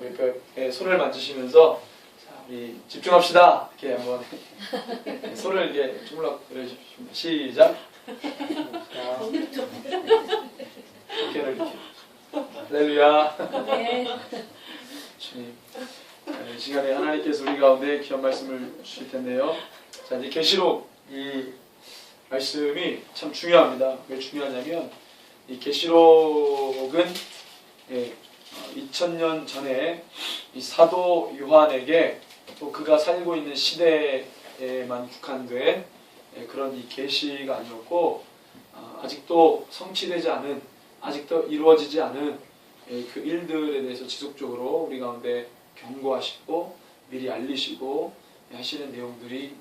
옆에 손을 만지시면서 자, 우리 집중합시다. 이렇게 한번 손을 이렇게 주물럭 그려주십니다. 시작. 자, 어깨를 이렇게. 할렐루야. 네. 주님, 이 시간에 하나님께서 우리 가운데 귀한 말씀을 주실 텐데요. 자, 이제 계시록 이 말씀이 참 중요합니다. 왜 중요하냐면 이 계시록은 2000년 전에 이 사도 요한에게 또 그가 살고 있는 시대에만 국한된 그런 이 계시가 아니었고 아직도 성취되지 않은, 아직도 이루어지지 않은 그 일들에 대해서 지속적으로 우리 가운데 경고하시고 미리 알리시고 하시는 내용들이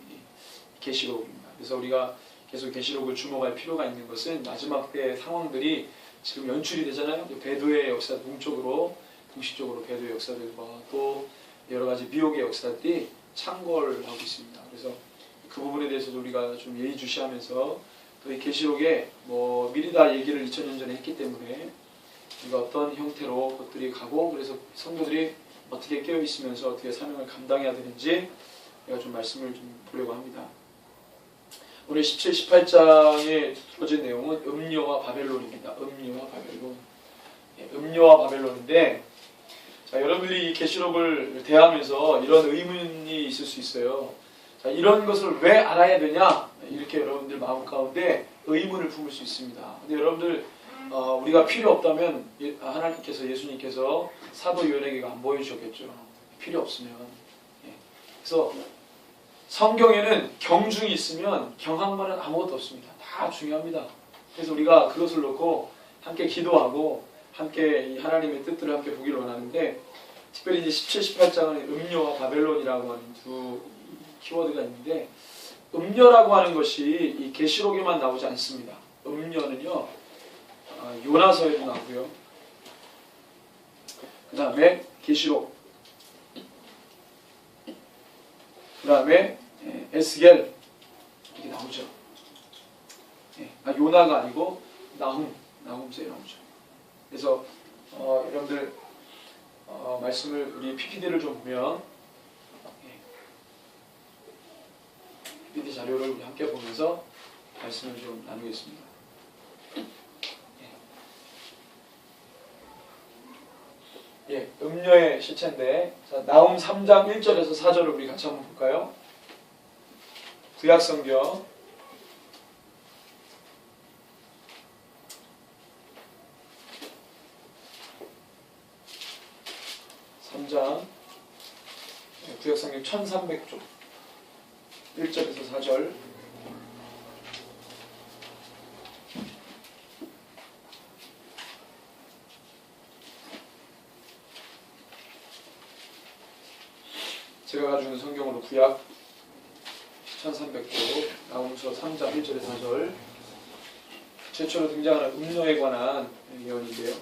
계시록입니다. 그래서 우리가 계속 계시록을 주목할 필요가 있는 것은 마지막 때 상황들이 지금 연출이 되잖아요. 배도의 역사, 동쪽으로 공식적으로 배도의 역사들과 또 여러 가지 미혹의 역사들이 창궐하고 있습니다. 그래서 그 부분에 대해서도 우리가 좀 예의주시하면서 또 이 계시록에 뭐 미리 다 얘기를 2000년 전에 했기 때문에 우리가 어떤 형태로 것들이 가고, 그래서 성도들이 어떻게 깨어 있으면서 어떻게 사명을 감당해야 되는지 제가 좀 말씀을 좀 보려고 합니다. 오늘 17, 18장에 주어진 내용은 음료와 바벨론입니다. 음료와 바벨론. 음료와 바벨론인데, 자, 여러분들이 이 계시록을 대하면서 이런 의문이 있을 수 있어요. 자, 이런 것을 왜 알아야 되냐? 이렇게 여러분들 마음 가운데 의문을 품을 수 있습니다. 근데 여러분들 우리가 필요 없다면 하나님께서, 예수님께서 사도 요한에게 안 보여주셨겠죠. 필요 없으면. 그래서 성경에는 경중이 있으면 경항만은 아무것도 없습니다. 다 중요합니다. 그래서 우리가 그것을 놓고 함께 기도하고 함께 이 하나님의 뜻들을 함께 보기를 원하는데, 특별히 이제 17, 18장은 음료와 바벨론이라고 하는 두 키워드가 있는데, 음료라고 하는 것이 이 계시록에만 나오지 않습니다. 음료는요, 요나서에도 나오고요. 그 다음에 계시록, 그 다음에 에스겔 이렇게 나오죠. 요나가 아니고 나훔서에 나오죠. 그래서 여러분들 말씀을 우리 PPT를 좀 보면 PPT 자료를 우리 함께 보면서 말씀을 좀 나누겠습니다. 음료의 실체인데, 자, 나훔 3장 1절에서 4절을 우리 같이 한번 볼까요? 구약성경 3장, 구약성경 1300쪽 1절에서 4절. 제가 가지고 있는 성경으로 구약 1300쪽 나훔서 3장 1절에서 4절. 최초로 등장하는 음료에 관한 예언인데요.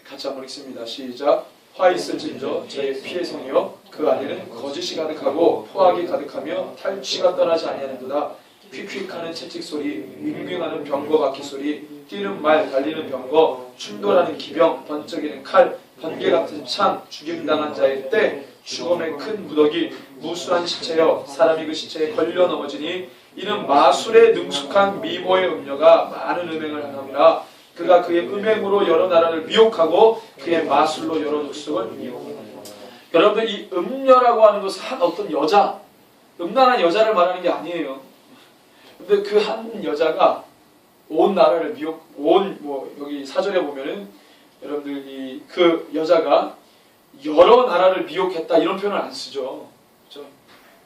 같이 한번 읽습니다. 시작. 화 있을진저 제 피의 성이여, 그 안에는 거짓이 가득하고 포악이 가득하며 탈취가 떠나지 아니하는도다. 휙휙하는 채찍 소리, 윙윙하는 병거 바퀴 소리, 뛰는 말, 달리는 병거, 충돌하는 기병, 번쩍이는 칼, 번개 같은 창, 죽임당한 자의 때, 죽음의 큰 무더기, 무수한 시체여 사람이 그 시체에 걸려 넘어지니 이는 마술에 능숙한 미모의 음녀가 많은 음행을 하느니라. 그가 그의 음행으로 여러 나라를 미혹하고 그의 마술로 여러 족속을 미혹하느니라. 여러분들, 이 음녀라고 하는 것은 한 어떤 여자, 음란한 여자를 말하는 게 아니에요. 근데 그 한 여자가 온 나라를 여기 사절에 보면은 여러분들이 그 여자가 여러 나라를 미혹했다 이런 표현을 안 쓰죠. 그렇죠?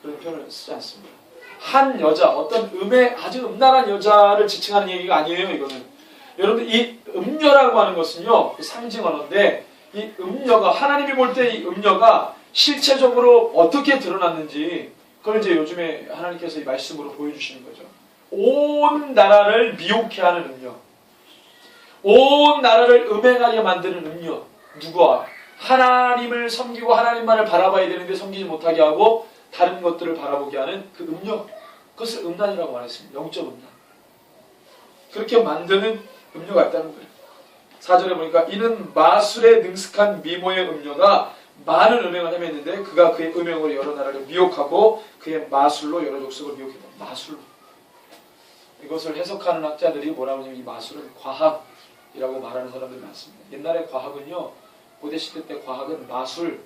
그런 표현을 쓰지 않습니다. 한 여자, 어떤 아주 음란한 여자를 지칭하는 얘기가 아니에요. 이거는 여러분들, 이 음녀라고 하는 것은요, 상징 언어인데, 이 음녀가, 하나님이 볼 때 이 음녀가 실체적으로 어떻게 드러났는지 그걸 이제 요즘에 하나님께서 이 말씀으로 보여주시는 거죠. 온 나라를 미혹해 하는 음녀, 온 나라를 음행하게 만드는 음녀. 누구와? 하나님을 섬기고 하나님만을 바라봐야 되는데 섬기지 못하게 하고 다른 것들을 바라보게 하는 그 음녀, 그것을 음란이라고 말했습니다. 영적 음란. 그렇게 만드는 음녀가 있다는 거예요. 4절에 보니까 이는 마술에 능숙한 미모의 음녀가 많은 음행을 헤맸는데 그가 그의 음행으로 여러 나라를 미혹하고 그의 마술로 여러 족속을 미혹했다. 마술로. 이것을 해석하는 학자들이 뭐라고 하냐면 이 마술은 과학이라고 말하는 사람들이 많습니다. 옛날에 과학은요, 고대 시대 때 과학은 마술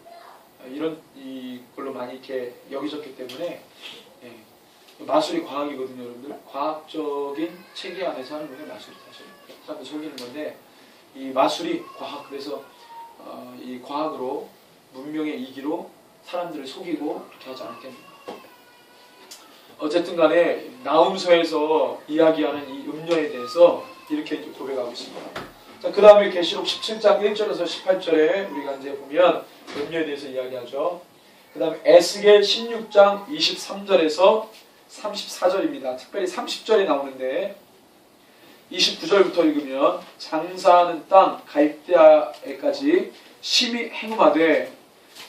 이런 이걸로 많이 이렇게 여기졌기 때문에 마술이 과학이거든요, 여러분들. 과학적인 체계 안에서 하는 거예요, 마술이 사실. 사람들 속이는 건데 이 마술이 과학, 그래서 이 과학으로 문명의 이기로 사람들을 속이고 그렇게 하지 않았겠는가. 어쨌든 간에 나훔서에서 이야기하는 이 음녀에 대해서 이렇게 이제 고백하고 있습니다. 자, 그 다음에 계시록 17장 1절에서 18절에 우리가 이제 보면 음녀에 대해서 이야기하죠. 그 다음에 에스겔 16장 23절에서 34절입니다. 특별히 30절에 나오는데 29절부터 읽으면 장사하는 땅 갈대아에까지 심히 행음하되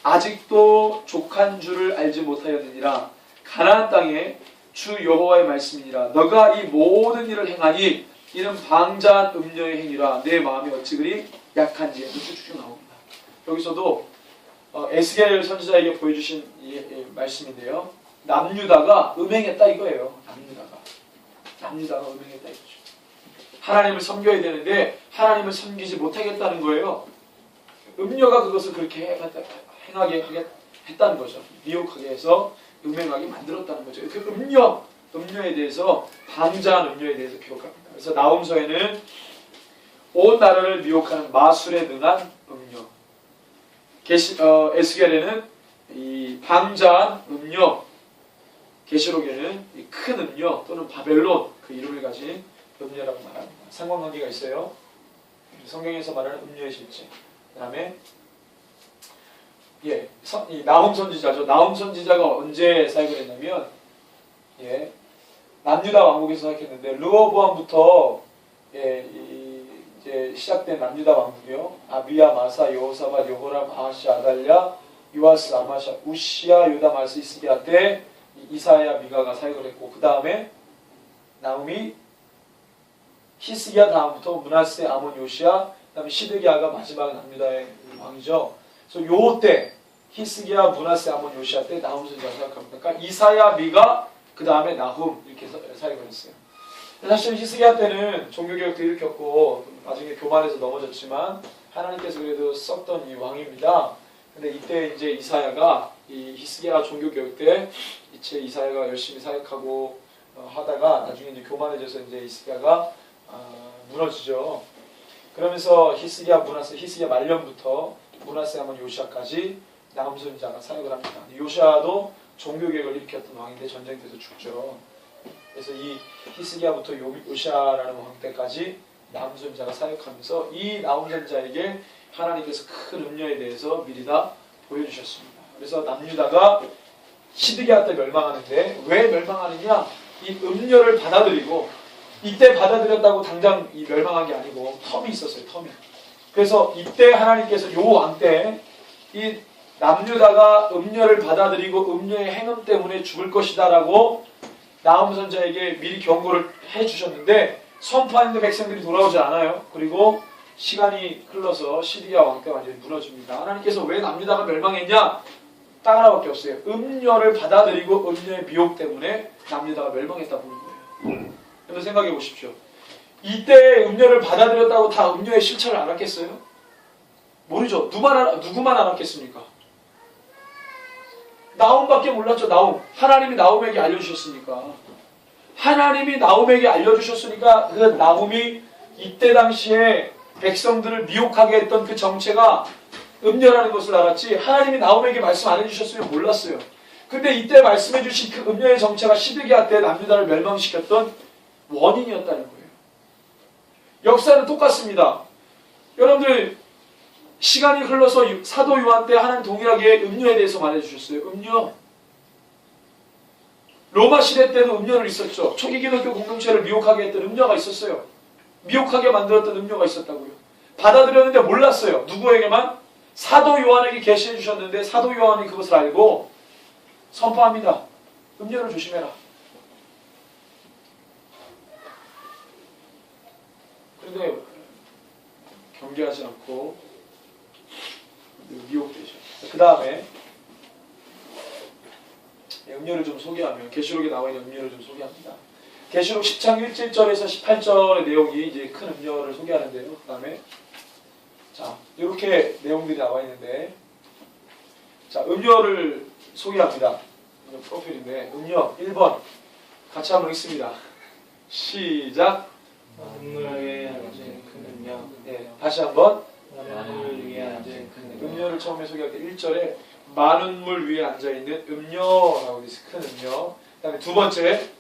아직도 족한 줄을 알지 못하였느니라. 가나안 땅에 주 여호와의 말씀이니라. 너가 이 모든 일을 행하니 이는 방자한 음녀의 행위라. 내 마음이 어찌 그리 약한지. 쭉쭉 나옵니다. 여기서도 에스겔 선지자에게 보여주신 이 말씀인데요. 남유다가 음행했다 이거예요. 남유다가 음행했다 이거죠. 하나님을 섬겨야 되는데 하나님을 섬기지 못하겠다는 거예요. 음녀가 그것을 그렇게 행하게 했다는 거죠. 미혹하게 해서 음행하게 만들었다는 거죠. 그 음녀에 대해서 방자한 음녀에 대해서 기록합니다. 그래서 나훔서에는 온 나라를 미혹하는 마술에 능한 음녀, 에스겔에는 이 방자한 음녀, 계시록에는 이 큰 음녀 또는 바벨론, 그 이름을 가진 음녀라고 말합니다. 상관관계가 있어요. 성경에서 말하는 음녀의 실제. 그 다음에 이 나훔 선지자죠. 나훔 선지자가 언제 사역을 했냐면 남유다 왕국에서 사역했는데 르호보암부터 이제 시작된 남유다 왕국이요. 아비야, 마사, 여호사밧, 여호람, 아하시아, 아달랴, 요아스, 아마샤, 우시야, 요담, 아스, 히스기야 때 이사야, 미가가 사역을 했고 그 다음에 나훔이 히스기야 다음부터 므낫세, 아몬, 요시야, 그 다음에 시드기야가 마지막 남유다의 왕이죠. 그래서 요때 히스기야, 므낫세, 아몬, 요시야 때 나훔 선지자가 사역합니다. 그러니까 이사야, 미가, 그 다음에 나훔 이렇게 사역을 했어요. 사실 히스기야 때는 종교개혁도 일으켰고 나중에 교만해서 넘어졌지만 하나님께서 그래도 썼던 이 왕입니다. 근데 이때 이제 이사야가 이 히스기야 종교개혁 때 이제 이사야가 열심히 사역하고 하다가 나중에 이제 교만해져서 이제 히스기야가 무너지죠. 그러면서 히스기야 말년부터 므낫세, 아몬, 요시야까지 나훔 선지자가 사역을 합니다. 요시야도 종교개혁을 일으켰던 왕인데 전쟁터에서 죽죠. 그래서 이 히스기야부터 요시야라는 왕 때까지 나훔 선지자가 사역하면서 이 나훔 선지자에게 하나님께서 큰 음녀에 대해서 미리 다 보여주셨습니다. 그래서 남유다가 시드기야 때 멸망하는데 왜 멸망하느냐? 이 음녀를 받아들이고 이때 받아들였다고 당장 이 멸망한 게 아니고 텀이 있었어요. 텀이. 그래서 이때 하나님께서 요 왕 때 이 남유다가 음녀를 받아들이고 음녀의 행음 때문에 죽을 것이다라고 나훔 선지자에게 미리 경고를 해주셨는데 선포하는데 백성들이 돌아오지 않아요. 그리고 시간이 흘러서 시드기야 왕 때 완전히 무너집니다. 하나님께서 왜 남유다가 멸망했냐? 딱 하나밖에 없어요. 음녀를 받아들이고 음녀의 미혹 때문에 남유다가 멸망했다 보는 거예요. 여러분 생각해 보십시오. 이때 음녀를 받아들였다고 다 음녀의 실체를 알았겠어요? 모르죠. 누구만 알았겠습니까? 나훔밖에 몰랐죠. 나훔. 하나님이 나훔에게 알려주셨으니까. 하나님이 나훔에게 알려주셨으니까 그 나훔이 이때 당시에 백성들을 미혹하게 했던 그 정체가 음녀라는 것을 알았지 하나님이 나훔에게 말씀 안 해주셨으면 몰랐어요. 근데 이때 말씀해 주신 그 음녀의 정체가 시드기야 때 남유다를 멸망시켰던 원인이었다는 거예요. 역사는 똑같습니다. 여러분들 시간이 흘러서 사도 요한 때 하나님 동일하게 음녀에 대해서 말해주셨어요. 음녀. 로마 시대 때도 음녀는 있었죠. 초기 기독교 공동체를 미혹하게 했던 음녀가 있었어요. 미혹하게 만들었던 음녀가 있었다고요. 받아들였는데 몰랐어요. 누구에게만? 사도 요한에게 계시해 주셨는데 사도 요한이 그것을 알고 선포합니다. 음녀를 조심해라. 그런데 경계하지 않고 미혹되죠. 그 다음에 음료를 좀 소개하면 계시록에 나와 있는 음료를 좀 소개합니다. 계시록 10장 1절에서 18절의 내용이 이제 큰 음료를 소개하는데요. 그 다음에 자 이렇게 내용들이 나와 있는데 자 음료를 소개합니다. 프로필인데 음료 1번 같이 한번 읽습니다. 시작. 만물 위에 앉은 큰 음료. 네, 다시 한번 만물 위에 앉은 큰 음료. 음료를 처음에 소개할 때 1절에 많은 물 위에 앉아있는 음료라고 되어 있어요. 큰 음료. 그 다음에 두 번째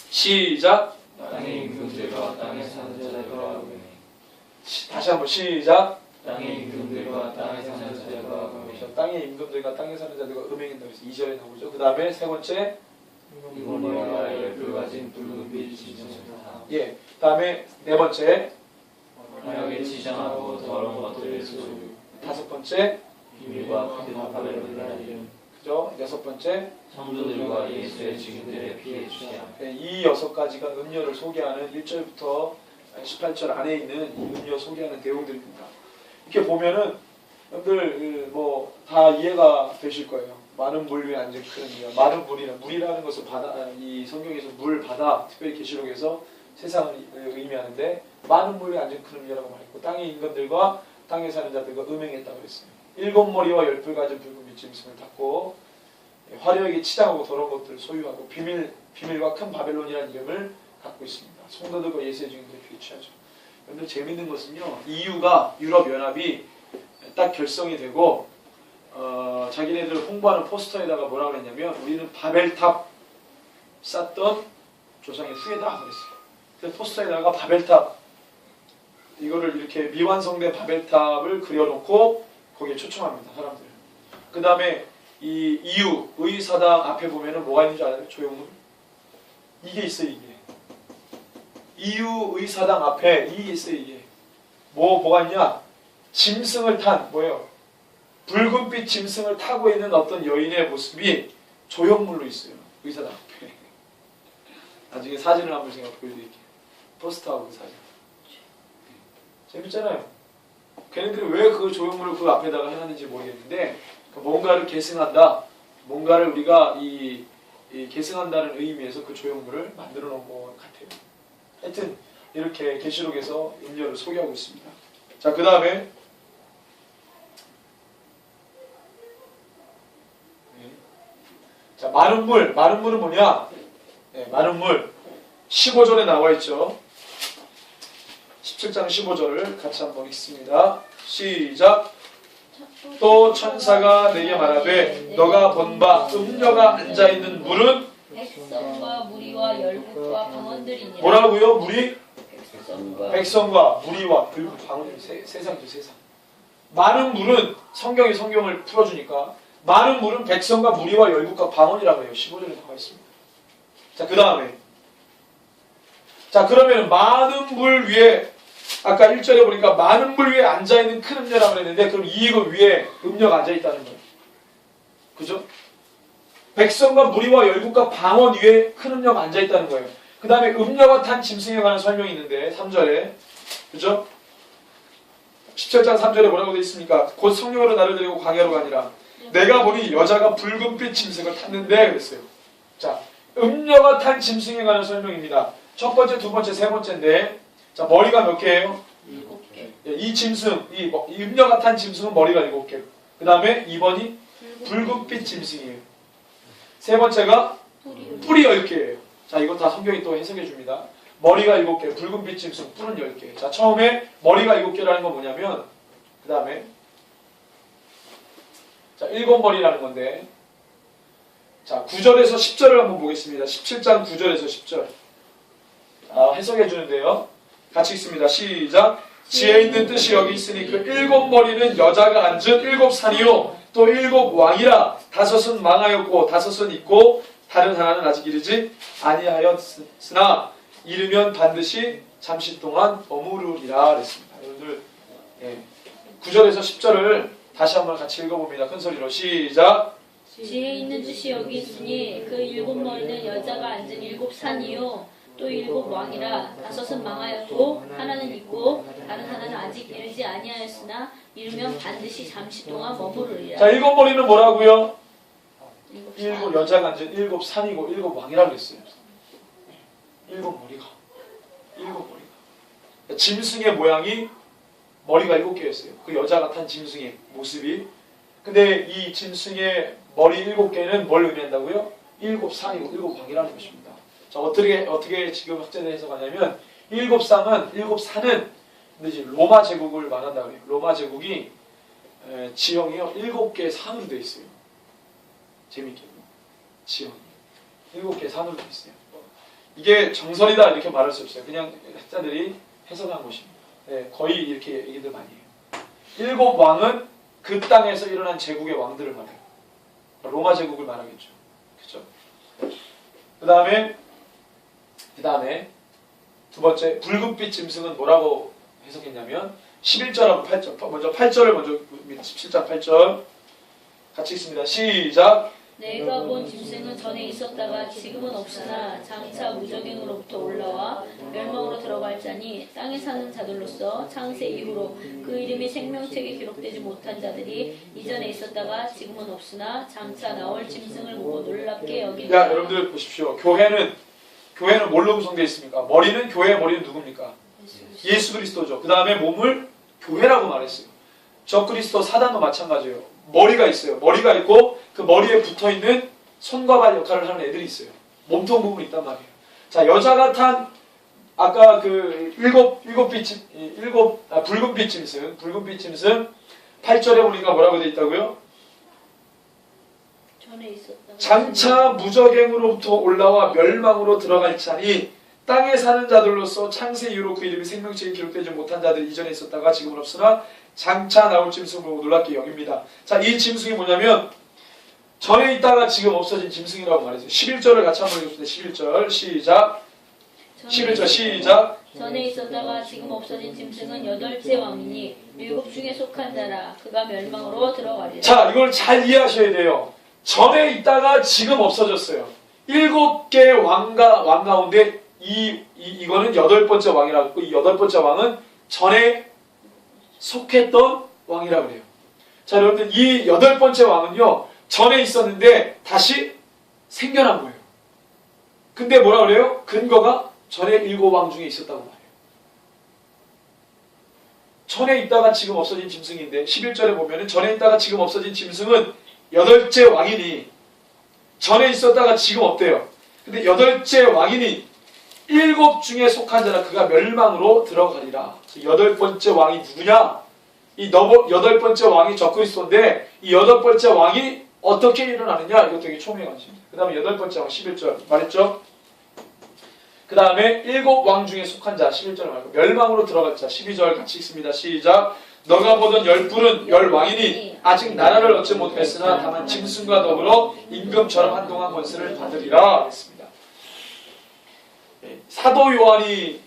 시작. 땅의 임금들과 땅에 사는 자들과 다시 한번 시작. 땅의 임금들과 땅에 사는 자들과 땅의 임금들과 땅에 사는 자들과 음행한다고 해서 2절에 나오죠. 그 다음에 세 번째 이모리와 열불 가진 붉은빛 짐승다. 예. 그 다음에 네 번째 하얗게 지정하고 더러운 것들을 소유. 다섯 번째 비밀과 큰 바벨론이라는 이름. 그죠? 여섯 번째 성도들과 예수의 증인들의 피해 취함. 네, 이 여섯 가지가 음료를 소개하는 1절부터 18절 안에 있는 이 음료 소개하는 내용들입니다. 이렇게 보면은 여러분들 뭐 다 이해가 되실 거예요. 많은 물 위에 앉은 큰 음료. 많은 물이라는 것은 바다, 이 성경에서 물, 바다, 특별히 계시록에서 세상을 의미하는데 많은 물 위에 앉은 큰 음료라고 말했고 땅의 인간들과 땅에 사는 자들과 음행했다고 했어요. 7머리와 10뿔 가진 붉은 빛 짐승을 탔고 화려하게 치장하고 더러운 것들을 소유하고 비밀과 큰 바벨론이라는 이름을 갖고 있습니다. 성도들과 예수의 증인들에 취하죠. 여러분들 재밌는 것은요. EU가 유럽연합이 딱 결성이 되고 자기네들 홍보하는 포스터에다가 뭐라고 그랬냐면 우리는 바벨탑 쌓던 조상의 후예다 그랬어요. 그래서 포스터에다가 바벨탑 이거를 이렇게 미완성된 바벨탑을 그려놓고 거기에 초청합니다. 사람들. 그 다음에 이 EU 의사당 앞에 보면은 뭐가 있는지 알아요? 조형물? 이게 있어요. 이게 EU 의사당 앞에 이게 있어요. 이게 뭐가 있냐? 짐승을 탄 뭐예요? 붉은빛 짐승을 타고 있는 어떤 여인의 모습이 조형물로 있어요. 의사당 앞에. 나중에 사진을 한번 제가 보여드릴게요. 포스터하고 그 사진. 재밌잖아요. 걔네들이 왜 그 조형물을 그 앞에다가 해놨는지 모르겠는데 뭔가를 계승한다. 뭔가를 우리가 이 계승한다는 의미에서 그 조형물을 만들어 놓은 것 같아요. 하여튼 이렇게 계시록에서 음료를 소개하고 있습니다. 자, 그 다음에 자, 마른 물은 뭐냐? 네, 마른 물 15절에 나와 있죠. 17장 15절을 같이 한번 읽습니다. 시작. 또 천사가 내게 말하되 너가 본 바 음녀가 앉아있는 물은 백성과 무리와 열국과 방언들이니라. 뭐라고요? 물이? 백성과 백성과 무리와 그리고 방언 세상이죠. 세상. 많은 물은 성경을 풀어주니까 많은 물은 백성과 무리와 열국과 방언이라고 해요. 15절에 나와 있습니다. 자, 그 다음에 자 그러면 많은 물 위에 아까 1절에 보니까 많은 물 위에 앉아있는 큰 음녀라고 했는데 그럼 이거 위에 음녀가 앉아있다는 거예요. 그죠? 백성과 무리와 열국과 방언 위에 큰 음녀가 앉아있다는 거예요. 그 다음에 음녀가 탄 짐승에 관한 설명이 있는데 3절에 그죠? 17장 3절에 뭐라고 되어 있습니까? 곧 성령으로 나를 데리고 광야로 가니라. 내가 보니 여자가 붉은빛 짐승을 탔는데 그랬어요. 자, 음녀가 탄 짐승에 관한 설명입니다. 첫 번째, 두 번째, 세 번째인데 자, 머리가 몇 개예요? 7개. 이 짐승, 이 음녀가 탄 짐승은 머리가 7개. 그 다음에 2번이 붉은빛 짐승이에요. 세 번째가 뿔이 10개예요. 자, 이건 다 성경이 또 해석해 줍니다. 머리가 7개, 붉은빛 짐승, 뿔은 10개. 자, 처음에 머리가 7개라는 건 뭐냐면 그 다음에 자, 7머리라는 건데 자, 9절에서 10절을 한번 보겠습니다. 17장 9절에서 10절. 해석해 주는데요. 같이 읽습니다. 시작. 지혜 있는 뜻이 여기 있으니 그 7머리는 여자가 앉은 7산이요 또 7왕이라. 5은 망하였고 5은 있고 다른 하나는 아직 이르지 아니하였으나 이르면 반드시 잠시 동안 머무르리라 그랬습니다. 여러분들 9절에서 10절을 다시 한번 같이 읽어봅니다. 큰 소리로 시작. 지혜 있는 뜻이 여기 있으니 그 7머리는 여자가 앉은 7산이요 또 7 왕이라 5은 망하였고 하나는 있고 다른 하나는 아직 이르지 아니하였으나 이르면 반드시 잠시 동안 머무르리라. 자, 7머리는 뭐라고요? 7 산. 7 여자가 앉은 7 산이고 7 왕이라고 했어요. 7머리가. 7머리가. 짐승의 모양이 머리가 7개였어요. 그 여자가 탄 짐승의 모습이. 근데 이 짐승의 머리 7개는 뭘 의미한다고요? 7 산이고 7 왕이라는 것입니다. 자, 어떻게 지금 학자들이 해석하냐면 7 산은 근데 이제 로마 제국을 말한다 그래요. 로마 제국이 지형이요 7개의 산으로 되어 있어요. 재밌게도 지형이 7개의 산으로 되어 있어요. 이게 정설이다 이렇게 말할 수 없어요. 그냥 학자들이 해석한 것입니다. 네, 거의 이렇게 얘기들 많이 해요. 7 왕은 그 땅에서 일어난 제국의 왕들을 말해요. 로마 제국을 말하겠죠. 그렇죠? 그 다음에 두 번째 붉은빛 짐승은 뭐라고 해석했냐면 11절하고 8절. 먼저 8절을 먼저 17장 8절 같이 읽습니다. 시작. 내가 본 짐승은 전에 있었다가 지금은 없으나 장차 무적행으로부터 올라와 멸망으로 들어갈 자니 땅에 사는 자들로서 창세 이후로 그 이름이 생명책에 기록되지 못한 자들이 이전에 있었다가 지금은 없으나 장차 나올 짐승을 보고 놀랍게 여기니라. 야, 여러분들 보십시오. 교회는 뭘로 구성되어 있습니까? 머리는 교회의 머리는 누굽니까? 예수 그리스도죠. 그 다음에 몸을 교회라고 말했어요. 적그리스도 사단도 마찬가지예요. 머리가 있어요. 머리가 있고 그 머리에 붙어있는 손과 발 역할을 하는 애들이 있어요. 몸통 부분이 있단 말이에요. 자, 여자가 탄 아까 그 붉은빛 짐승 8절에 보니까 뭐라고 되어 있다고요? 전에 있었다가 장차 무적행으로부터 올라와 멸망으로 들어갈 자니 땅에 사는 자들로서 창세 이후로 그 이름이 생명책에 기록되지 못한 자들이 이전에 있었다가 지금은 없으나 장차 나올 짐승을 보고 놀랍게 여깁니다. 자, 이 짐승이 뭐냐면 전에 있다가 지금 없어진 짐승이라고 말했어요. 11절을 같이 한번 읽읍시다. 11절 시작. 11절 시작. 전에 있었다가 지금 없어진 짐승은 8째 왕이니 7 중에 속한 자라 그가 멸망으로 들어가리라. 자, 이걸 잘 이해하셔야 돼요. 전에 있다가 지금 없어졌어요. 7개의 왕 가운데 이거는 8번째 왕이라고 했고 이 8번째 왕은 전에 속했던 왕이라고 그래요. 자, 여러분들 이 8번째 왕은요 전에 있었는데 다시 생겨난 거예요. 근데 뭐라 그래요? 근거가 전에 7 왕 중에 있었다고 말해요. 전에 있다가 지금 없어진 짐승인데 11절에 보면은 전에 있다가 지금 없어진 짐승은 8째 왕이니 전에 있었다가 지금 없대요. 근데 8째 왕이니 7 중에 속한 자라 그가 멸망으로 들어가리라. 8번째 왕이 누구냐? 이 8번째 왕이 적그리스도인데 이 8번째 왕이 어떻게 일어나느냐? 이것도 되게 총명하십니다. 그 다음에 8번째 왕 11절 말했죠? 그 다음에 7 왕 중에 속한 자 11절 말고 멸망으로 들어갈 자 12절 같이 읽습니다. 시작. 너가 보던 10뿔은 10왕이니 아직 나라를 얻지 못했으나 다만 짐승과 더불어 임금처럼 한동안 권세를 받으리라 했습니다. 사도 요한이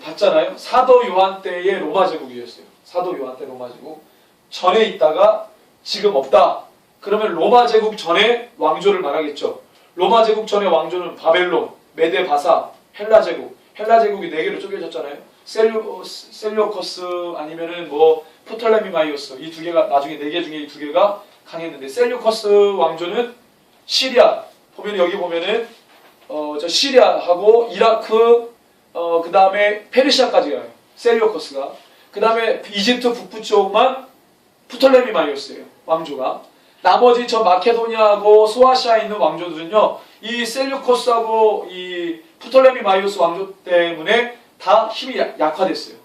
봤잖아요. 사도 요한 때의 로마 제국이었어요. 사도 요한 때 로마 제국. 전에 있다가 지금 없다. 그러면 로마 제국 전에 왕조를 말하겠죠. 로마 제국 전에 왕조는 바벨론, 메데 바사, 헬라 제국. 헬라 제국이 4개로 쪼개졌잖아요. 셀류커스 아니면은 뭐 프톨레미마이오스 이 2개가 나중에 4개 중에 이 2개가 강했는데 셀류커스 왕조는 시리아 보면 여기 보면은 저 시리아하고 이라크 그 다음에 페르시아까지 가요. 셀류커스가. 그 다음에 이집트 북부 쪽만 프톨레미마이오스예요. 왕조가. 나머지 저 마케도니아하고 소아시아에 있는 왕조들은요. 이 셀류커스하고 이 프톨레미마이오스 왕조 때문에 다 힘이 약화됐어요.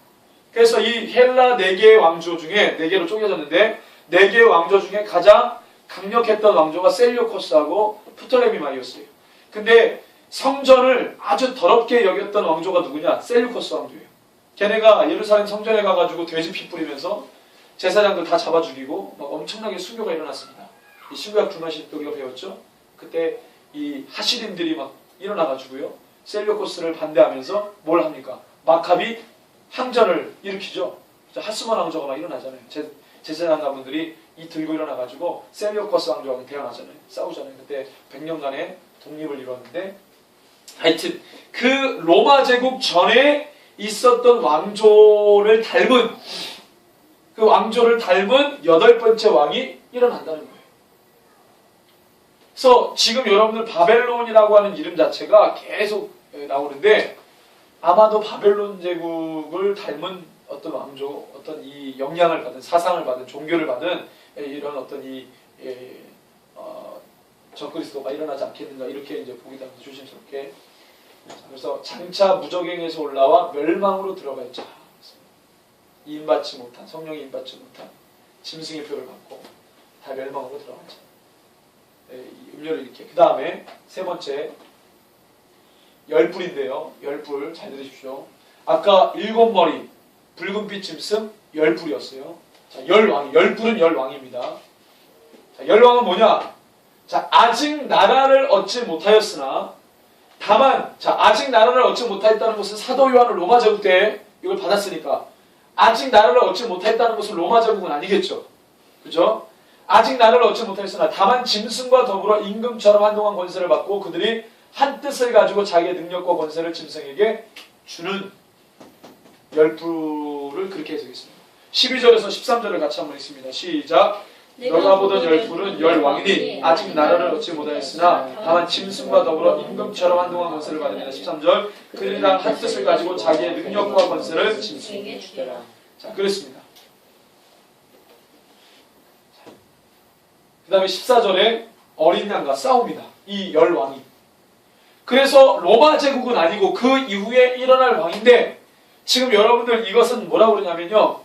그래서 이 헬라 4개의 왕조 중에 4개로 쪼개졌는데 4개의 왕조 중에 가장 강력했던 왕조가 셀류커스하고 프톨레미마이오스예요. 근데 성전을 아주 더럽게 여겼던 왕조가 누구냐? 셀류커스 왕조예요. 걔네가 예루살렘 성전에 가가지고 돼지 피 뿌리면서 제사장들 다 잡아 죽이고 막 엄청나게 순교가 일어났습니다. 이 신구약 중간시 우리가 배웠죠? 그때 이 하시림들이 막 일어나가지고요. 셀류코스를 반대하면서 뭘 합니까? 마카비 항전을 일으키죠. 하스몬 왕조가 막 일어나잖아요. 제사장가분들이 이 들고 일어나가지고 셀류코스 왕조하고 대항하잖아요. 싸우잖아요. 그때 100년간의 독립을 이뤘는데 하여튼 그 로마 제국 전에 있었던 왕조를 닮은 그 왕조를 닮은 8번째 왕이 일어난다는 거예요. 그래서 지금 여러분들 바벨론이라고 하는 이름 자체가 계속 나오는데 아마도 바벨론 제국을 닮은 어떤 왕조, 어떤 이 영향을 받은, 사상을 받은, 종교를 받은 이런 어떤 적그리스도가 일어나지 않겠는가 이렇게 이제 보기도 합니다. 조심스럽게. 그래서 장차 무적행에서 올라와 멸망으로 들어갈 자, 인받지 못한, 성령이 인받지 못한 짐승의 표를 받고 다 멸망으로 들어갈 자. 이 음료를 이렇게. 그 다음에 세 번째 10뿔인데요. 10뿔 잘 들으십시오. 아까 7머리 붉은빛 짐승 10뿔이었어요. 자, 10뿔은 10왕입니다. 자, 10왕은 뭐냐? 자, 아직 나라를 얻지 못하였으나 다만, 자, 아직 나라를 얻지 못하였다는 것은 사도 요한은 로마 제국 때 이걸 받았으니까 아직 나라를 얻지 못했다는 것은 로마 제국은 아니겠죠. 그죠? 아직 나라를 얻지 못하였으나 다만 짐승과 더불어 임금처럼 한동안 권세를 받고 그들이 한 뜻을 가지고 자기의 능력과 권세를 짐승에게 주는 10뿔을 그렇게 해석했습니다. 12절에서 13절을 같이 한번 읽습니다. 시작. 너가 보던 10뿔은 10왕이니 아직 나라를 얻지 못하였으나 다만 짐승과 더불어 임금처럼 한동안 권세를 받으며 13절 그들이랑 한 뜻을 가지고 자기의 능력과 권세를 짐승에게 주더라. 자, 그렇습니다. 그 다음에 14절에 어린 양과 싸웁니다. 이 10왕이. 그래서 로마 제국은 아니고 그 이후에 일어날 왕인데 지금 여러분들 이것은 뭐라고 그러냐면요.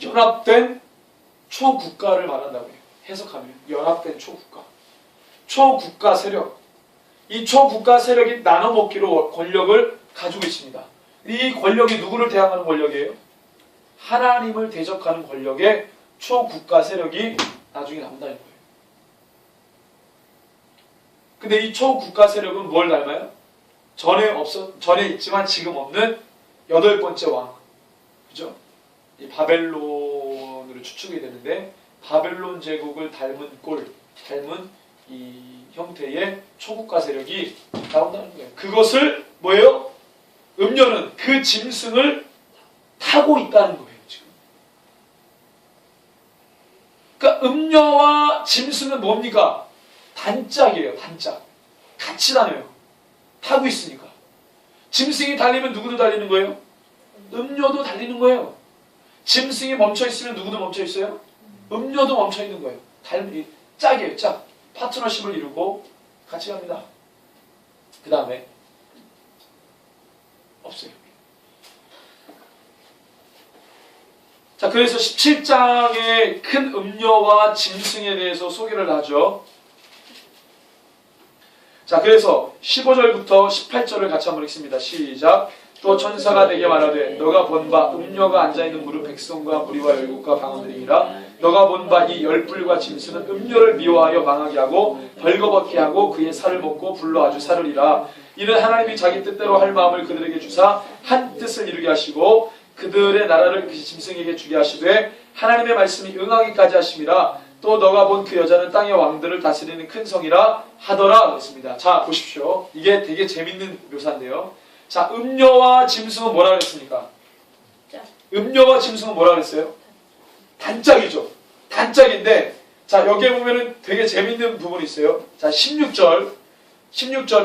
연합된 초국가를 말한다고 해요. 해석하면 연합된 초국가. 초국가 세력. 이 초국가 세력이 나눠먹기로 권력을 가지고 있습니다. 이 권력이 누구를 대항하는 권력이에요? 하나님을 대적하는 권력의 초국가 세력이 나중에 나온다는 거예요. 근데 이 초국가 세력은 뭘 닮아요? 전에 있지만 지금 없는 8번째 왕. 그죠? 이 바벨론으로 추측이 되는데 바벨론 제국을 닮은 이 형태의 초국가 세력이 나온다는 거예요. 그것을 뭐예요? 음료는 그 짐승을 타고 있다는 거예요, 지금. 그러니까 음료와 짐승은 뭡니까? 단짝이에요, 단짝. 같이 다녀요. 타고 있으니까. 짐승이 달리면 누구도 달리는 거예요? 음료도 달리는 거예요. 짐승이 멈춰 있으면 누구도 멈춰 있어요? 음료도 멈춰 있는 거예요. 짝이에요, 짝. 파트너십을 이루고 같이 갑니다. 그 다음에 없어요. 자, 그래서 17장의 큰 음료와 짐승에 대해서 소개를 하죠. 자, 그래서 15절부터 18절을 같이 한번 읽습니다. 시작. 또 천사가 내게 말하되 너가 본 바 음녀가 앉아있는 무릇 백성과 무리와 열국과 방언들이니라. 너가 본 바 이 10뿔과 짐승은 음녀를 미워하여 망하게 하고 벌거벗게 하고 그의 살을 먹고 불러 아주 살으리라. 이는 하나님이 자기 뜻대로 할 마음을 그들에게 주사 한 뜻을 이루게 하시고 그들의 나라를 그 짐승에게 주게 하시되 하나님의 말씀이 응하기까지 하심이라. 또 너가 본 그 여자는 땅의 왕들을 다스리는 큰 성이라 하더라. 그랬습니다. 자, 보십시오. 이게 되게 재밌는 묘사인데요. 자, 음녀와 짐승은 뭐라 그랬습니까? 음녀와 짐승은 뭐라 그랬어요? 단짝이죠. 단짝인데, 자, 여기에 보면은 되게 재밌는 부분이 있어요. 자, 16절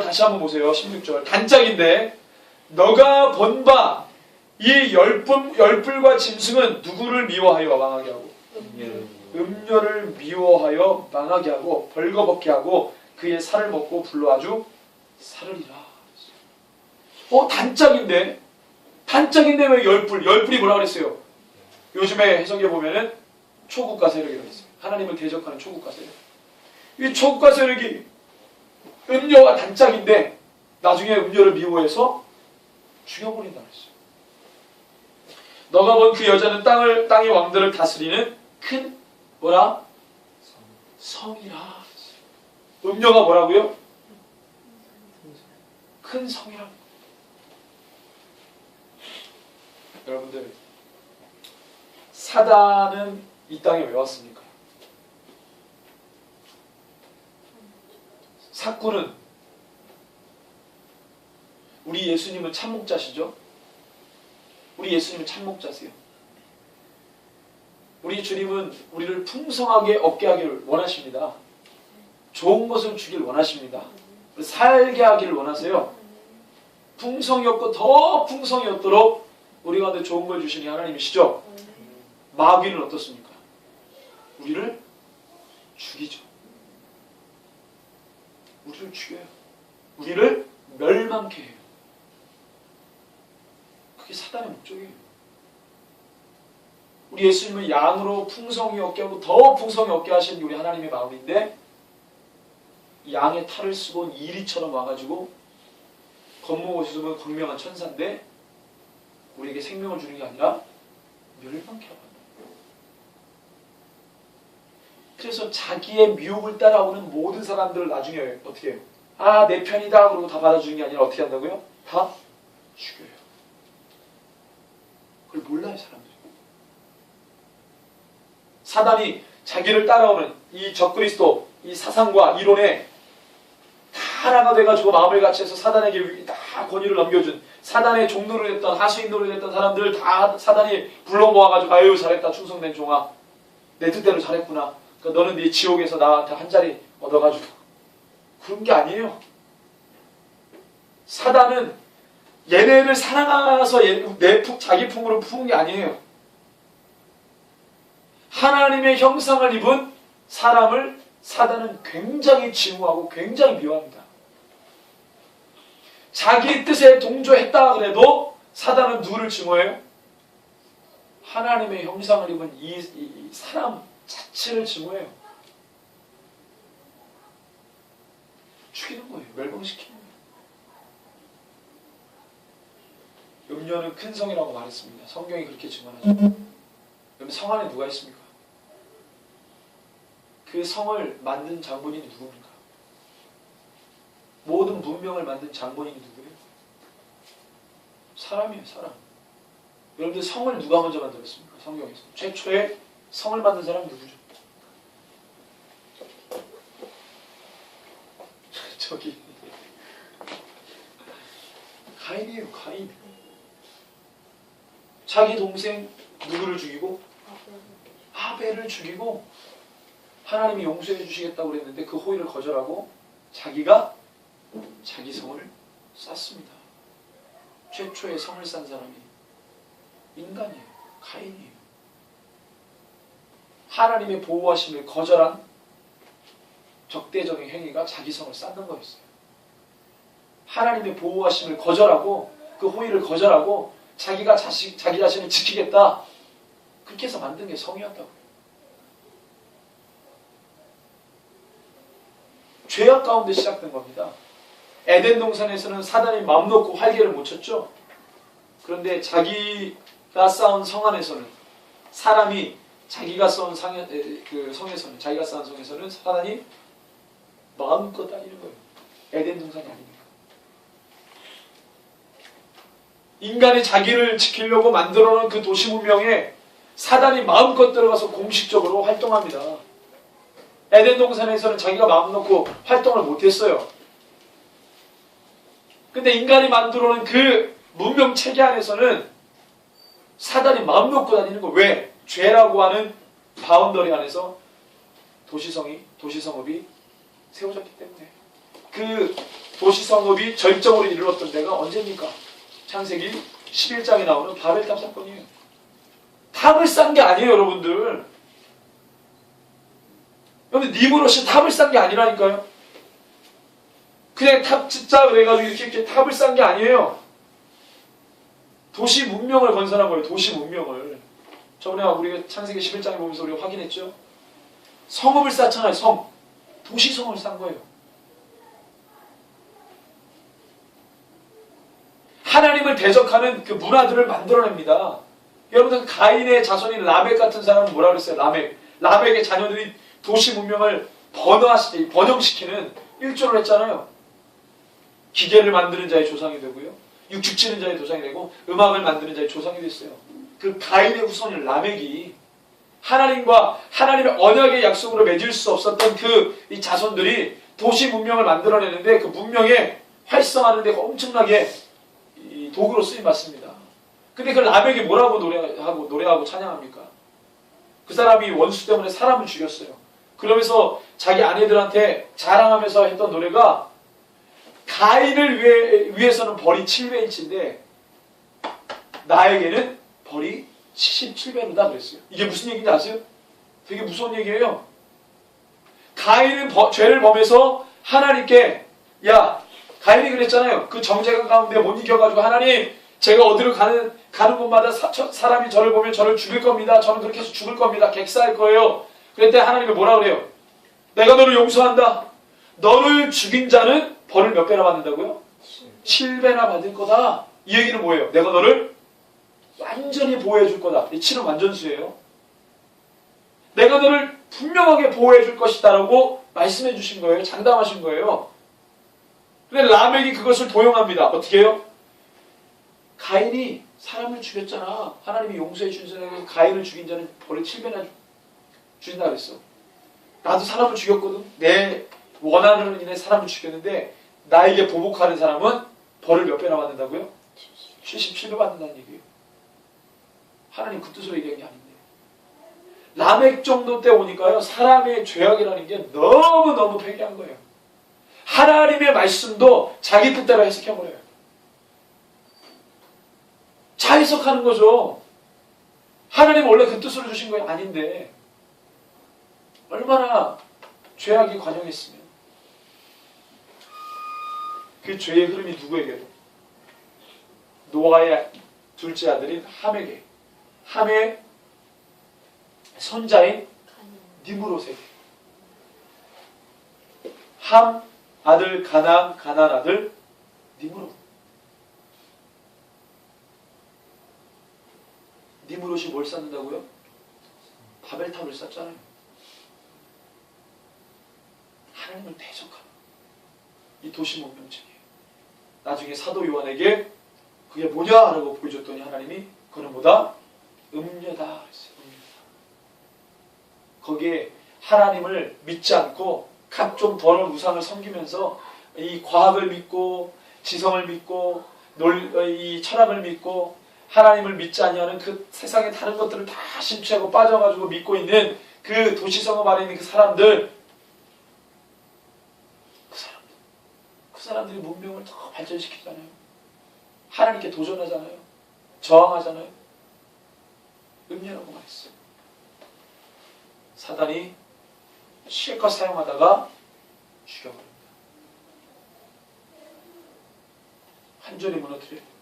다시 한번 보세요. 16절. 단짝인데, 너가 본 바 이 10뿔과 짐승은 누구를 미워하여 망하게 하고? 음녀를 미워하여 망하게 하고 벌거벗게 하고 그의 살을 먹고 불러 아주 살으리라. 단짝인데 왜 10뿔? 10뿔이 뭐라 그랬어요? 요즘에 해석해 보면은 초국가 세력이라고 했어요. 하나님을 대적하는 초국가 세력. 이 초국가 세력이 음녀와 단짝인데 나중에 음녀를 미워해서 죽여버린다 그랬어요. 너가 본 그 여자는 땅의 왕들을 다스리는 큰 뭐라? 성이라. 음녀가 뭐라고요? 큰 성이라. 여러분들, 사단은 이 땅에 왜 왔습니까? 사꾼은 우리 예수님은 참목자시죠? 우리 예수님은 참목자세요. 우리 주님은 우리를 풍성하게 얻게 하기를 원하십니다. 좋은 것을 주길 원하십니다. 살게 하기를 원하세요. 풍성이 없고 더 풍성이 없도록 우리 가운데 좋은 걸 주시니 하나님이시죠? 마귀는 어떻습니까? 우리를 죽이죠. 우리를 죽여요. 우리를 멸망케 해요. 그게 사단의 목적이에요. 우리 예수님은 양으로 풍성히 얻게 하고 더 풍성히 얻게 하시는 우리 하나님의 마음인데 양의 탈을 쓰고 온 이리처럼 와가지고 겉모습은 보면 광명한 천사인데 우리에게 생명을 주는 게 아니라 멸망케 하고 한다. 그래서 자기의 미혹을 따라오는 모든 사람들을 나중에 어떻게 해요? 아, 내 편이다 그러고 다 받아주는 게 아니라 어떻게 한다고요? 다 죽여요. 그걸 몰라요, 사람들이. 사단이 자기를 따라오는 이 적그리스도, 이 사상과 이론에 다 하나가 돼가지고 마음을 같이해서 사단에게 다 권위를 넘겨준, 사단의 종노를 했던, 하수인노를 했던 사람들 다 사단이 불러 모아가지고 아유 잘했다 충성된 종아, 내 뜻대로 잘했구나, 그러니까 너는 네 지옥에서 나한테 한 자리 얻어가지고, 그런 게 아니에요. 사단은 얘네를 사랑해서 자기 품으로 품은 게 아니에요. 하나님의 형상을 입은 사람을 사단은 굉장히 증오하고 굉장히 미워합니다. 자기 뜻에 동조했다 그래도 사단은 누구를 증오해요? 하나님의 형상을 입은 이 사람 자체를 증오해요. 죽이는 거예요. 멸망시키는 거예요. 염려는 큰 성이라고 말했습니다. 성경이 그렇게 증언하죠. 그럼 성 안에 누가 있습니까? 그 성을 만든 장본인이 누굽니까? 모든 문명을 만든 장본인이 누구예요? 사람이에요, 사람. 여러분들 성을 누가 먼저 만들었습니까? 성경에서. 최초에 성을 만든 사람이 누구죠? 저기 가인이에요, 가인. 자기 동생 누구를 죽이고? 아벨을 죽이고 하나님이 용서해 주시겠다고 그랬는데 그 호의를 거절하고 자기가 자기 성을 쌓습니다. 최초의 성을 쌓은 사람이 인간이에요. 가인이에요. 하나님의 보호하심을 거절한 적대적인 행위가 자기 성을 쌓는 거였어요. 하나님의 보호하심을 거절하고 그 호의를 거절하고 자기가 자기 자신을 지키겠다. 그렇게 해서 만든 게 성이었다고요. 죄악 가운데 시작된 겁니다. 에덴 동산에서는 사단이 마음 놓고 활개를 못 쳤죠. 그런데 자기가 쌓은 성 안에서는 사람이 자기가 쌓은 성에서는 자기가 쌓은 성에서는 사단이 마음껏 다니는 거예요. 에덴 동산이 아닙니까? 인간이 자기를 지키려고 만들어놓은 그 도시 문명에 사단이 마음껏 들어가서 공식적으로 활동합니다. 에덴 동산에서는 자기가 마음 놓고 활동을 못했어요. 근데 인간이 만들어놓은 그 문명 체계 안에서는 사단이 마음 놓고 다니는 거. 왜? 죄라고 하는 바운더리 안에서 도시성읍이 세워졌기 때문에. 그 도시성읍이 절정으로 이르렀던 데가 언제입니까? 창세기 11장에 나오는 바벨탑 사건이에요. 탑을 쌓은 게 아니에요, 여러분들. 여러분, 니무롯이 탑을 쌓은 게 아니라니까요. 그냥 탑 짓자 그래가지고 이렇게 탑을 쌓은 게 아니에요. 도시 문명을 건설한 거예요. 도시 문명을. 저번에 우리가 창세기 11장에 보면서 우리가 확인했죠. 성읍을 쌓잖아요. 성. 도시성을 쌓은 거예요. 하나님을 대적하는 그 문화들을 만들어냅니다. 여러분들 가인의 자손인 라멕 같은 사람은 뭐라 그랬어요? 라멕의 자녀들이 도시 문명을 번영시키는 일조를 했잖아요. 기계를 만드는 자의 조상이 되고요. 육축 치는 자의 조상이 되고 음악을 만드는 자의 조상이 됐어요. 그 가인의 후손인 라멕이 하나님과 하나님의 언약의 약속으로 맺을 수 없었던 이 자손들이 도시 문명을 만들어내는데 그 문명에 활성화하는 데 엄청나게 도구로 쓰임 받습니다. 근데 그 라멕이 뭐라고 노래하고 찬양합니까? 그 사람이 원수 때문에 사람을 죽였어요. 그러면서 자기 아내들한테 자랑하면서 했던 노래가 가인을 위해서는 벌이 7배인치인데 나에게는 벌이 77배로다 그랬어요. 이게 무슨 얘기인지 아세요? 되게 무서운 얘기예요. 가인은 죄를 범해서 하나님께 가인이 그랬잖아요. 그 정죄감 가운데 못 이겨가지고 하나님 제가 어디로 가는 곳마다 사람이 저를 보면 저를 죽일 겁니다. 저는 그렇게 해서 죽을 겁니다. 객사할 거예요. 그랬더니 하나님이 뭐라 그래요? 내가 너를 용서한다. 너를 죽인 자는 벌을 몇 배나 받는다고요? 7배나 받을 거다. 이 얘기는 뭐예요? 내가 너를 완전히 보호해 줄 거다. 이 7은 완전수예요. 내가 너를 분명하게 보호해 줄 것이다 라고 말씀해 주신 거예요. 장담하신 거예요. 근데 라멕이 그것을 도용합니다. 어떻게 해요? 가인이 사람을 죽였잖아. 하나님이 용서해 주셔서 가인을 죽인 자는 벌을 7배나 주신다 그랬어. 나도 사람을 죽였거든. 내 원한으로 인해 사람을 죽였는데 나에게 보복하는 사람은 벌을 몇 배나 받는다고요? 77배 받는다는 얘기예요. 하나님 그 뜻으로 얘기한 게 아닌데. 라멕 정도 때 오니까요. 사람의 죄악이라는 게 너무너무 폐기한 거예요. 하나님의 말씀도 자기 뜻대로 해석해버려요. 자해석하는 거죠. 하나님 원래 그 뜻으로 주신 거 아닌데 얼마나 죄악이 관영했으면 그 죄의 흐름이 누구에게도 노아의 둘째 아들인 함에게 함의 손자인 니므롯에게 함 아들 가나안 아들 니므롯 니므롯이 뭘 쌓는다고요? 바벨탑을 쌓잖아요. 하나님을 대적하는 이 도시 문명책이에요. 나중에 사도 요한에게 그게 뭐냐라고 보여줬더니 하나님이 그는 뭐다? 음녀다 그랬어요. 거기에 하나님을 믿지 않고 각종 더러운 우상을 섬기면서 이 과학을 믿고 지성을 믿고 이 철학을 믿고 하나님을 믿지 않냐는 그 세상의 다른 것들을 다 심취하고 빠져가지고 믿고 있는 그 도시성읍 안에 있는 그 사람들이 문명을 더 발전시키잖아요. 하나님께 도전하잖아요. 저항하잖아요. 음녀라고 말했어요. 사단이 실컷 사용하다가 죽여버립니다. 완전히 무너뜨려요.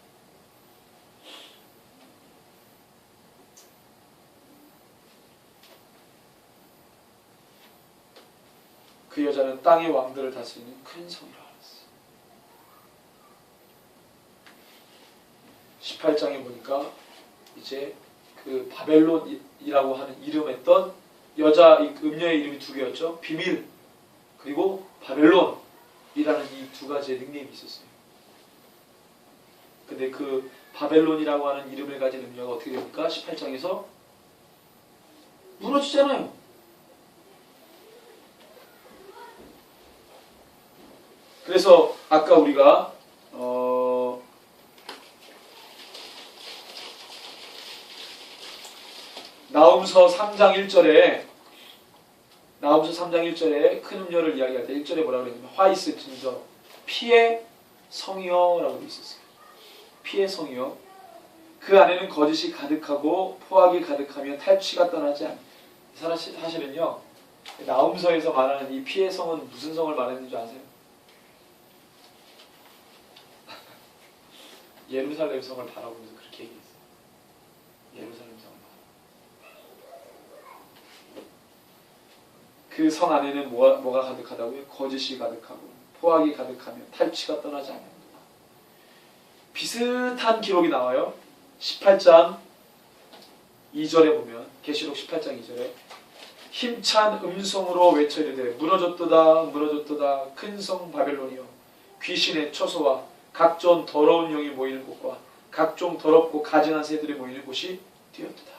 그 여자는 땅의 왕들을 다스리는 큰 성이라 알았어요. 18장에 보니까 이제 그 바벨론이라고 하는 이름했던 여자 음녀의 이름이 두 개였죠. 비밀 그리고 바벨론이라는 이 두 가지의 닉네임이 있었어요. 근데 그 바벨론이라고 하는 이름을 가진 음녀가 어떻게 됩니까? 18장에서 무너지잖아요. 그래서 아까 우리가 나훔서 3장 1절에 큰 음녀를 이야기할 때 1절에 뭐라고 그랬냐면 화이스 진저 피의 성이여라고 되어 있었어요. 피의 성이여 그 안에는 거짓이 가득하고 포악이 가득하며 탈취가 떠나지 않는 사실은요. 나훔서에서 말하는 이 피의 성은 무슨 성을 말하는 줄 아세요? 예루살렘 성을 바라보면서 그렇게 얘기했어요. 예루살렘 성을 그 성 안에는 뭐가 가득하다고요? 거짓이 가득하고 포악이 가득하며 탈취가 떠나지 않는다. 비슷한 기록이 나와요. 18장 2절에 보면 계시록 18장 2절에 힘찬 음성으로 외쳐 이르되 무너졌도다 무너졌도다 큰 성 바벨론이여 귀신의 처소와 각종 더러운 영이 모이는 곳과 각종 더럽고 가증한 새들이 모이는 곳이 되었도다.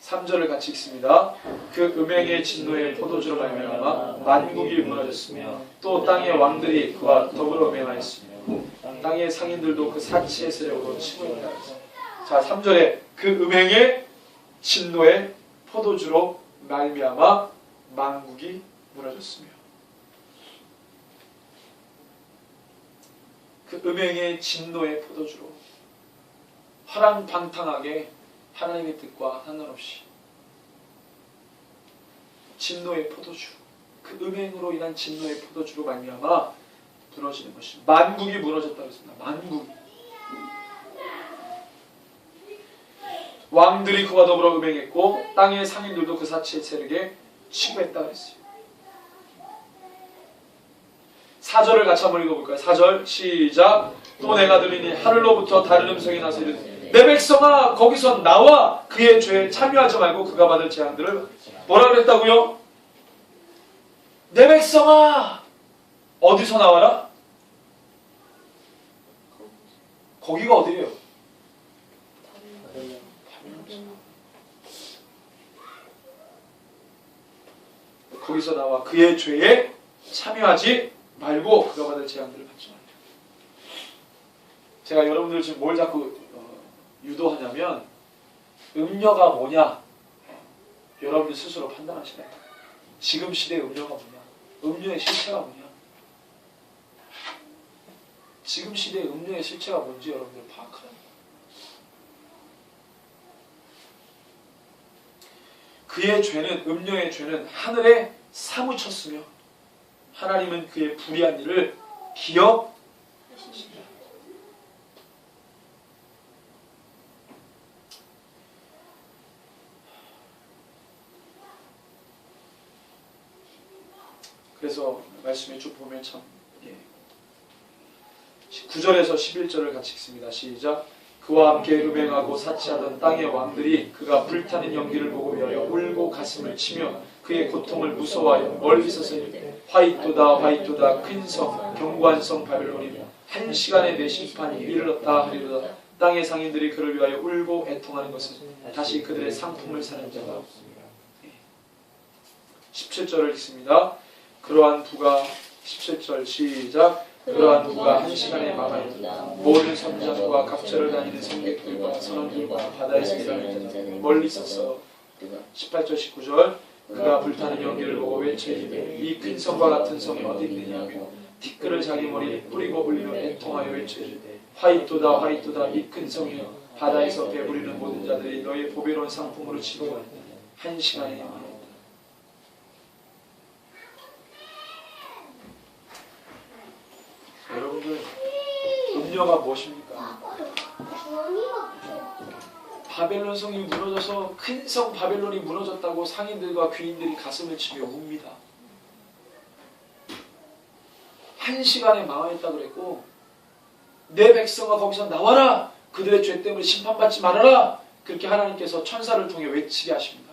3절을 같이 읽습니다. 그 음행의 진노의 포도주로 말미암아 만국이 무너졌으며 또 땅의 왕들이 그와 더불어 음행하였으며 땅의 상인들도 그 사치의 세력으로 치고 있다. 자, 3절에 그 음행의 진노의 포도주로 말미암아 만국이 무너졌으며, 그 음행의 진노의 포도주로 화랑방탕하게 하나님의 뜻과 상관없이 진노의 포도주, 그 음행으로 인한 진노의 포도주로 말미암아 무너지는 것이, 만국이 무너졌다고 했습니다. 만국이. 왕들이 그와 더불어 음행했고 땅의 상인들도 그 사치의 세력에 치부했다 그랬어요. 4절을 같이 한번 읽어볼까요? 4절 시작. 또 내가 들으니 하늘로부터 다른 음성이 나서 이르되 내 백성아 거기서 나와 그의 죄에 참여하지 말고 그가 받을 재앙들을 뭐라 그랬다고요? 내 백성아 어디서 나와라? 거기가 어디예요? 거기서 나와 그의 죄에 참여하지 말고 그가 받을 재앙들을 받지 말라. 제가 여러분들 지금 뭘 자꾸 유도하냐면 음녀가 뭐냐 여러분들 스스로 판단하시라. 지금 시대의 음녀가 뭐냐, 음녀의 실체가 뭐냐, 지금 시대의 음녀의 실체가 뭔지 여러분들 파악하라. 그의 죄는, 음녀의 죄는 하늘에 사무쳤으며 하나님은 그의 불의한 일을 기억하십니다. 그래서 말씀에 쭉 보면 참 9절에서 11절을 같이 읽습니다. 시작. 그와 함께 음행하고 사치하던 땅의 왕들이 그가 불타는 연기를 보고 여여 울고 가슴을 치며 그의 고통을 무서워하여 멀리 서서 이르되 화이토다 화이토다 큰 성 견고한 성 바벨론이 한 시간에 내 심판이 이르렀다 하리로다. 땅의 상인들이 그를 위하여 울고 애통하는 것은 다시 그들의 상품을 사는 자가 없습니다. 17절을 읽습니다. 그러한 부가 17절 시작. 그러한 부가 한 시간에 망하였다. 모든 선장과 갑절을 다니는 성객들과 선원들과 바다에서 일하는 자들 멀리 있었어. 18절 19절 그가 불타는 연기를 보고 외치되 이 큰 성과 같은 성이 어디 있느냐고 티끌을 자기 머리에 뿌리고 울리며 애통하여 외치되 화이토다 화이토다 이 큰 성이여 바다에서 배부리는 모든 자들이 너의 보배로운 상품으로 치고 한 시간에 망하였다. 여러분들 음녀가 무엇입니까? 바벨론 성이 무너져서 큰 성 바벨론이 무너졌다고 상인들과 귀인들이 가슴을 치며 웁니다. 한 시간에 망하였다 그랬고 내 백성아 거기서 나와라. 그들의 죄 때문에 심판받지 말아라. 그렇게 하나님께서 천사를 통해 외치게 하십니다.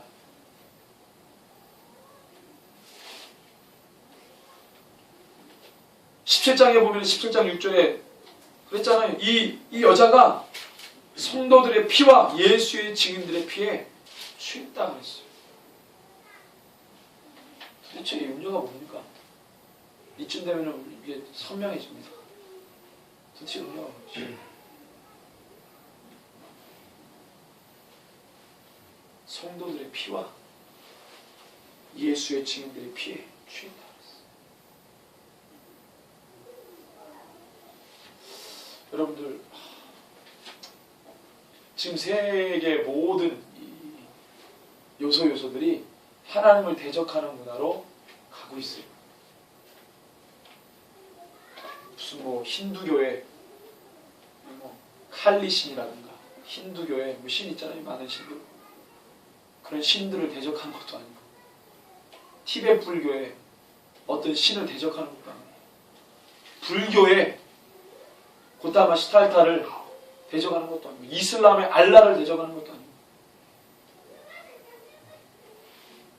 (17장에) 보면 17장 6절에 그랬잖아요. 이 여자가 성도들의 피와 예수의 증인들의 피에 취했다 그랬어요. 도대체 이 음료가 뭡니까? 이쯤 되면 이게 선명해집니다. 도대체 음료가 뭐지? 성도들의 피와 예수의 증인들의 피에 취했다. 여러분들 지금 세계 모든 요소들이 하나님을 대적하는 문화로 가고 있어요. 무슨 뭐 힌두교의 칼리신이라든가 힌두교의 뭐 신 있잖아요. 많은 신들. 그런 신들을 대적하는 것도 아니고 티베트 불교의 어떤 신을 대적하는 것도 아니고 불교의 고타마 시탈타를 대적하는 것도 아니고 이슬람의 알라를 대적하는 것도 아니고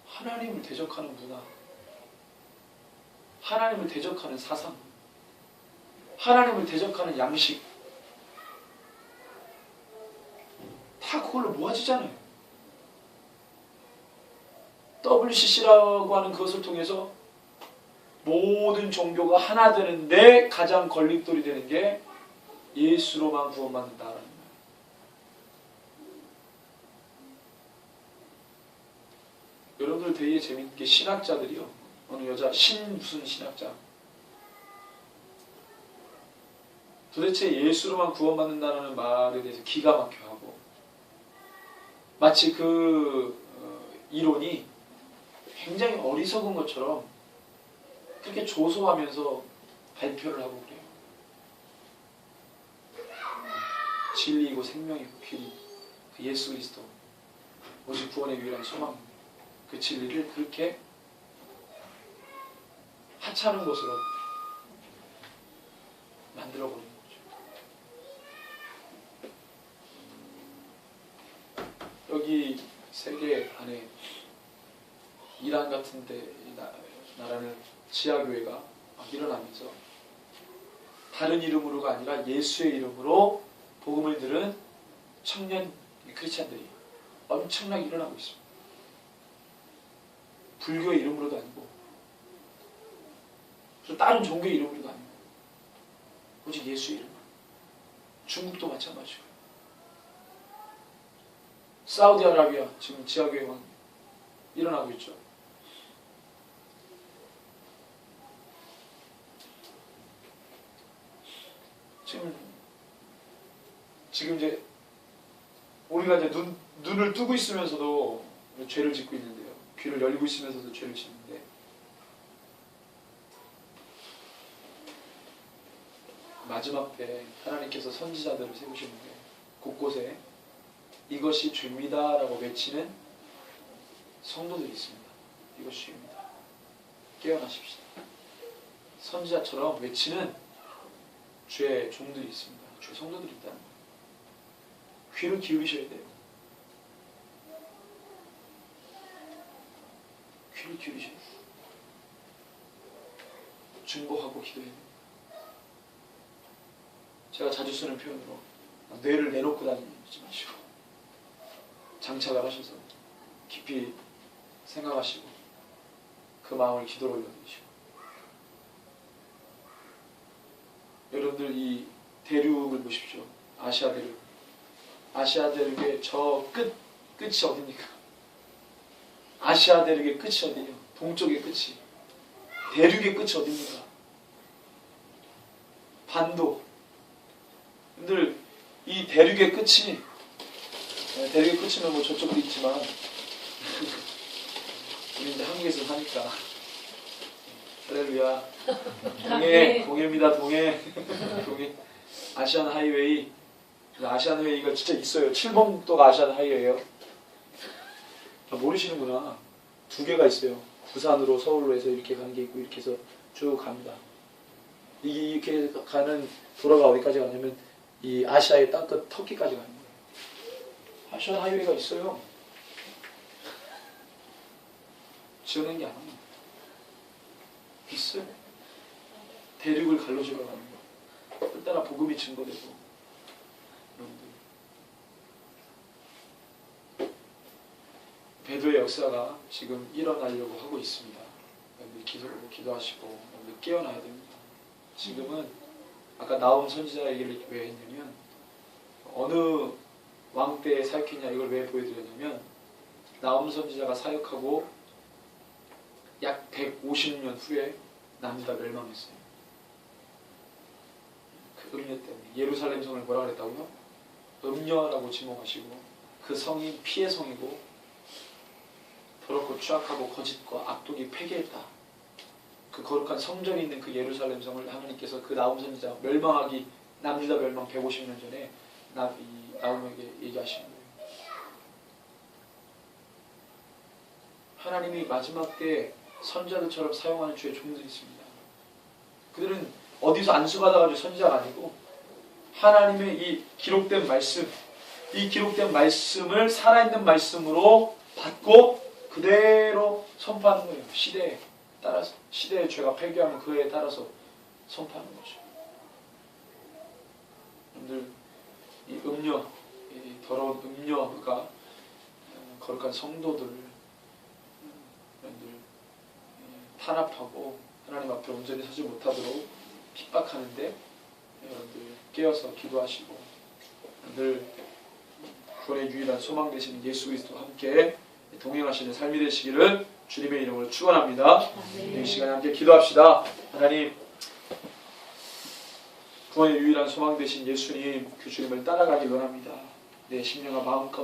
하나님을 대적하는 문화, 하나님을 대적하는 사상, 하나님을 대적하는 양식 다 그걸로 모아지잖아요. WCC라고 하는 그것을 통해서 모든 종교가 하나 되는데 가장 걸림돌이 되는 게 예수로만 구원받는다라는 거예요. 여러분들 되게 재밌는 게 신학자들이요. 어느 여자 무슨 신학자. 도대체 예수로만 구원받는다는 말에 대해서 기가 막혀하고 마치 그 이론이 굉장히 어리석은 것처럼 그렇게 조소하면서 발표를 하고 그래요. 진리이고 생명이고 길이 그 예수 그리스도 오직 구원의 유일한 소망 그 진리를 그렇게 하찮은 것으로 만들어버리는 거죠. 여기 세계 안에 이란 같은 데 나라는 지하교회가 막 일어나면서 다른 이름으로가 아니라 예수의 이름으로 복음을 들은 청년 크리스찬들이 엄청나게 일어나고 있습니다. 불교의 이름으로도 아니고 또 다른 종교의 이름으로도 아니고 오직 예수의 이름으로. 중국도 마찬가지고 사우디아라비아 지금 지하교회만 일어나고 있죠. 지금 이제 우리가 이제 눈을 뜨고 있으면서도 죄를 짓고 있는데요. 귀를 열고 있으면서도 죄를 짓는데 마지막 때 하나님께서 선지자들을 세우시는데 곳곳에 이것이 죄입니다라고 외치는 성도들이 있습니다. 이것이 죄입니다. 깨어나십시다. 선지자처럼 외치는 죄의 종들이 있습니다. 죄 성도들이 있다는 거예요. 귀를 기울이셔야 돼요. 귀를 기울이셔야 돼요. 중보하고 기도해야 돼요. 제가 자주 쓰는 표현으로 뇌를 내놓고 다니지 마시고 장착을 하셔서 깊이 생각하시고 그 마음을 기도로 올려드리시고 여러분들 이 대륙을 보십시오. 아시아 대륙. 아시아 대륙의 저 끝이 어딥니까? 아시아 대륙의 끝이 어디예요? 동쪽의 끝이. 대륙의 끝이 어딥니까? 반도. 여러분들 이 대륙의 끝이 대륙의 끝이면 뭐 저쪽도 있지만 우리 이제 한국에서 사니까 할렐루야. 동해입니다. 동해. 아시안 하이웨이. 아시안 하이웨이가 진짜 있어요. 7번국도가 아시안 하이웨이예요. 모르시는구나. 2개가 있어요. 부산으로 서울로 해서 이렇게 가는 게 있고 이렇게 해서 쭉 갑니다. 이렇게 가는 도로가 어디까지 가냐면 이 아시아의 땅끝 터키까지 가는 거예요. 아시안 하이웨이가 있어요. 지어낸 게 아니에요. 있어요. 대륙을 갈라지러 가는 거. 끝따라 복음이 증거되고. 여러분들. 배도의 역사가 지금 일어나려고 하고 있습니다. 여러분들 기도하시고 여러분들 깨어나야 됩니다. 지금은 아까 나온 선지자 얘기를 왜 했냐면 어느 왕 때 사역했냐 이걸 왜 보여드렸냐면 나온 선지자가 사역하고 약 150년 후에 남유다 멸망했어요. 그 음녀 때문에. 예루살렘 성을 뭐라 그랬다고요? 음녀라고 지목하시고 그 성이 피의 성이고 더럽고 추악하고 거짓과 악독이 폐기했다. 그 거룩한 성전이 있는 그 예루살렘 성을 하나님께서 그 나움 선지자 멸망하기 남유다 멸망 150년 전에 나움에게 얘기하시는 거예요. 하나님이 마지막 때 선지자들처럼 사용하는 주의 종들이 있습니다. 그들은 어디서 안수받아가지고 선지자가 아니고 하나님의 이 기록된 말씀, 이 기록된 말씀을 살아있는 말씀으로 받고 그대로 선포하는 거예요. 시대에 따라서. 시대의 죄가 폐기하면 그에 따라서 선포하는 거죠. 여러분들 이 음녀, 이 더러운 음녀가 거룩한 성도들을 여러분들 탄압하고 하나님 앞에 온전히 서지 못하도록 핍박하는데 여러분들 깨어서 기도하시고 늘 구원의 유일한 소망 되시는 예수 그리스도와 함께 동행하시는 삶이 되시기를 주님의 이름으로 축원합니다. 이 시간에 함께 기도합시다. 하나님, 구원의 유일한 소망 되신 예수님, 그 주님을 따라가기 원합니다. 내 심령과 마음 가운데